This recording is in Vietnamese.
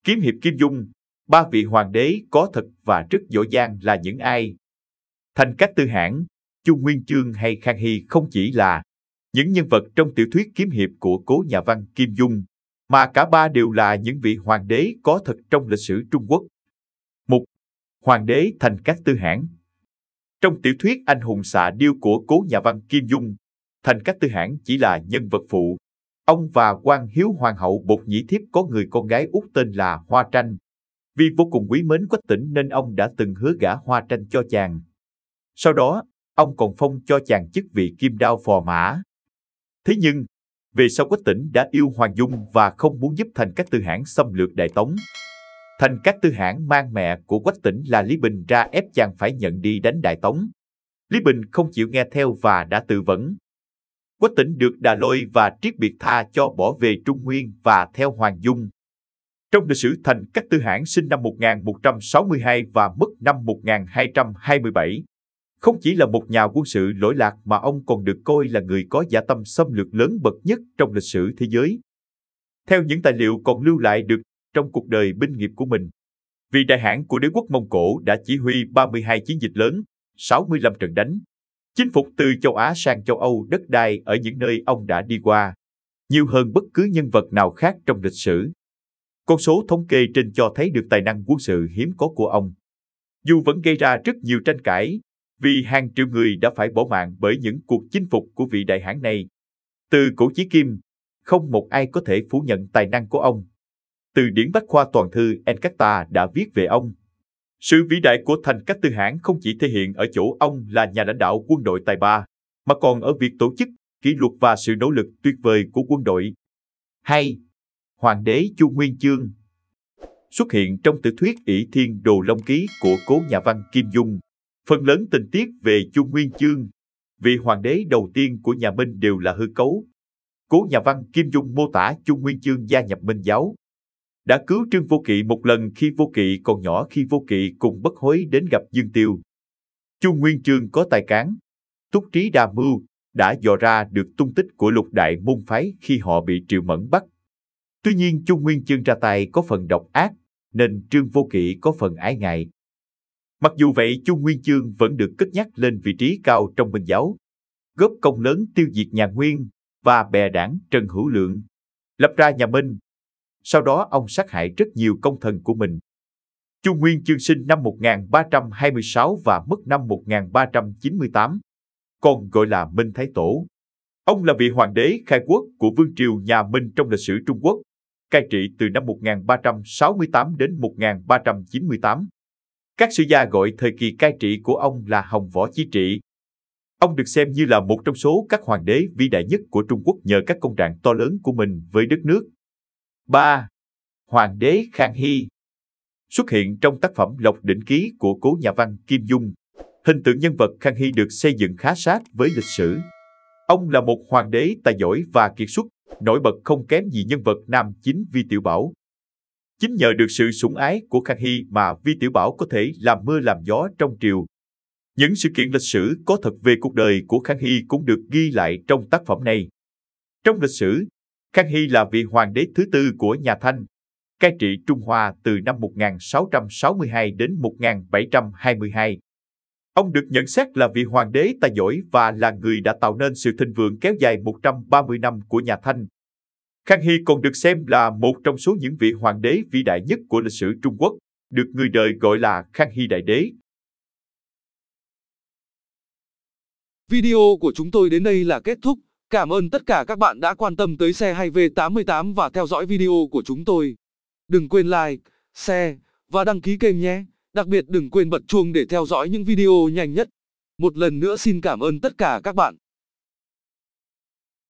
Kiếm hiệp Kim Dung, ba vị hoàng đế có thật và rất giỏi giang là những ai? Thành Cát Tư Hãn, Chu Nguyên Chương hay Khang Hy không chỉ là những nhân vật trong tiểu thuyết kiếm hiệp của cố nhà văn Kim Dung, mà cả ba đều là những vị hoàng đế có thật trong lịch sử Trung Quốc. 1. Hoàng đế Thành Cát Tư Hãn. Trong tiểu thuyết Anh hùng xạ điêu của cố nhà văn Kim Dung, Thành Cát Tư Hãn chỉ là nhân vật phụ. Ông và Quan Hiếu Hoàng hậu Bột Nhĩ Thiếp có người con gái út tên là Hoa Tranh. Vì vô cùng quý mến Quách Tĩnh nên ông đã từng hứa gả Hoa Tranh cho chàng. Sau đó, ông còn phong cho chàng chức vị Kim Đao Phò Mã. Thế nhưng, về sau Quách Tĩnh đã yêu Hoàng Dung và không muốn giúp Thành Cát Tư Hãn xâm lược Đại Tống. Thành Cát Tư Hãn mang mẹ của Quách Tĩnh là Lý Bình ra ép chàng phải nhận đi đánh Đại Tống. Lý Bình không chịu nghe theo và đã tự vẫn. Quách Tĩnh được Đà Lôi và Triết Biệt tha cho bỏ về Trung Nguyên và theo Hoàng Dung. Trong lịch sử, Thành Cát Tư Hãn sinh năm 1162 và mất năm 1227. Không chỉ là một nhà quân sự lỗi lạc mà ông còn được coi là người có dã tâm xâm lược lớn bậc nhất trong lịch sử thế giới. Theo những tài liệu còn lưu lại được trong cuộc đời binh nghiệp của mình, vị đại hãn của đế quốc Mông Cổ đã chỉ huy 32 chiến dịch lớn, 65 trận đánh, chinh phục từ châu Á sang châu Âu đất đai ở những nơi ông đã đi qua, nhiều hơn bất cứ nhân vật nào khác trong lịch sử. Con số thống kê trên cho thấy được tài năng quân sự hiếm có của ông. Dù vẫn gây ra rất nhiều tranh cãi, vì hàng triệu người đã phải bỏ mạng bởi những cuộc chinh phục của vị đại hãn này. Từ cổ chí kim, không một ai có thể phủ nhận tài năng của ông. Từ điển bách khoa toàn thư Encarta đã viết về ông. Sự vĩ đại của Thành Cát Tư Hãn không chỉ thể hiện ở chỗ ông là nhà lãnh đạo quân đội tài ba, mà còn ở việc tổ chức, kỷ luật và sự nỗ lực tuyệt vời của quân đội. 2. Hoàng đế Chu Nguyên Chương. Xuất hiện trong tiểu thuyết Ỷ Thiên Đồ Long Ký của cố nhà văn Kim Dung, phần lớn tình tiết về Chu Nguyên Chương, vị hoàng đế đầu tiên của nhà Minh đều là hư cấu. Cố nhà văn Kim Dung mô tả Chu Nguyên Chương gia nhập Minh giáo, đã cứu Trương Vô Kỵ một lần khi Vô Kỵ còn nhỏ, khi Vô Kỵ cùng Bất Hối đến gặp Dương Tiêu. Chu Nguyên Chương có tài cán, túc trí đa mưu, đã dò ra được tung tích của Lục Đại môn phái khi họ bị Triệu Mẫn bắt. Tuy nhiên Chu Nguyên Chương ra tay có phần độc ác, nên Trương Vô Kỵ có phần ái ngại. Mặc dù vậy, Chu Nguyên Chương vẫn được cất nhắc lên vị trí cao trong Minh giáo, góp công lớn tiêu diệt nhà Nguyên và bè đảng Trần Hữu Lượng, lập ra nhà Minh. Sau đó ông sát hại rất nhiều công thần của mình. Chu Nguyên Chương sinh năm 1326 và mất năm 1398, còn gọi là Minh Thái Tổ. Ông là vị hoàng đế khai quốc của vương triều nhà Minh trong lịch sử Trung Quốc, cai trị từ năm 1368 đến 1398. Các sử gia gọi thời kỳ cai trị của ông là Hồng Võ Chi Trị. Ông được xem như là một trong số các hoàng đế vĩ đại nhất của Trung Quốc nhờ các công trạng to lớn của mình với đất nước. 3. Hoàng đế Khang Hy. Xuất hiện trong tác phẩm Lộc Đỉnh Ký của cố nhà văn Kim Dung, hình tượng nhân vật Khang Hy được xây dựng khá sát với lịch sử. Ông là một hoàng đế tài giỏi và kiệt xuất, nổi bật không kém gì nhân vật nam chính Vi Tiểu Bảo. Chính nhờ được sự sủng ái của Khang Hy mà Vi Tiểu Bảo có thể làm mưa làm gió trong triều. Những sự kiện lịch sử có thật về cuộc đời của Khang Hy cũng được ghi lại trong tác phẩm này. Trong lịch sử, Khang Hy là vị hoàng đế thứ tư của nhà Thanh, cai trị Trung Hoa từ năm 1662 đến 1722. Ông được nhận xét là vị hoàng đế tài giỏi và là người đã tạo nên sự thịnh vượng kéo dài 130 năm của nhà Thanh. Khang Hy còn được xem là một trong số những vị hoàng đế vĩ đại nhất của lịch sử Trung Quốc, được người đời gọi là Khang Hy Đại Đế. Video của chúng tôi đến đây là kết thúc. Cảm ơn tất cả các bạn đã quan tâm tới xe hay V88 và theo dõi video của chúng tôi. Đừng quên like, share và đăng ký kênh nhé. Đặc biệt đừng quên bật chuông để theo dõi những video nhanh nhất. Một lần nữa xin cảm ơn tất cả các bạn.